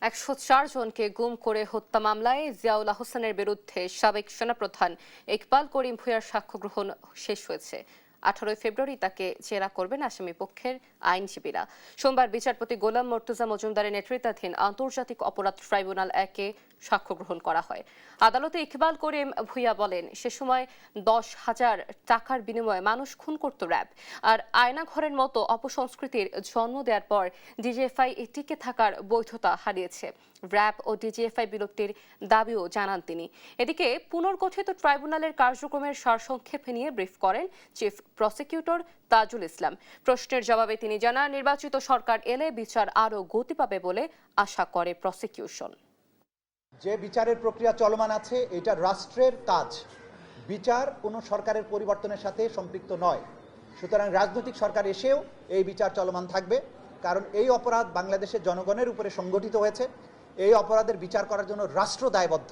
104 জনকে গুম করে হত্যা মামলায় জিয়াউল আহসানের বিরুদ্ধে সাবেক সেনাপ্রধান ইকবাল করিম ভূঁইয়ার সাক্ষ্য গ্রহণ শেষ হয়েছে। 18 ফেব্রুয়ারি তাকে জেরা করবেন আসামি পক্ষের আইনজীবীরা। সোমবার বিচারপতি গোলাম মর্তুজা মজুমদারের নেতৃত্বাধীন আন্তর্জাতিক অপরাধ ট্রাইব্যুনাল 1-এ সাক্ষ্য গ্রহণ করা হয়। আদালতে ইকবাল করিম ভূঁইয়া বলেন, সে সময় 10,000 টাকার বিনিময়ে মানুষ খুন করত র্যাব। আর আয়নাঘরের মতো অপসংস্কৃতির জন্ম দেওয়ার পর ডিজিএফআই টিকে থাকার বৈধতা হারিয়েছে। র্যাব ও ডিজিএফআই বিলুপ্তির দাবিও জানান তিনি। এদিকে পুনর্গঠিত ট্রাইব্যুনালের কার্যক্রমের সারসংক্ষেপ নিয়ে ব্রিফ করেন চিফ প্রসিকিউটর তাজুল ইসলাম। প্রশ্নের জবাবে তিনি জানান, নির্বাচিত সরকার এলে বিচার আরও গতি পাবে বলে আশা করে প্রসিকিউশন। যে বিচারের প্রক্রিয়া চলমান আছে, এটা রাষ্ট্রের কাজ। বিচার কোনো সরকারের পরিবর্তনের সাথে সম্পৃক্ত নয়। সুতরাং রাজনৈতিক সরকার এসেও এই বিচার চলমান থাকবে, কারণ এই অপরাধ বাংলাদেশের জনগণের উপরে সংগঠিত হয়েছে। এই অপরাধের বিচার করার জন্য রাষ্ট্র দায়বদ্ধ।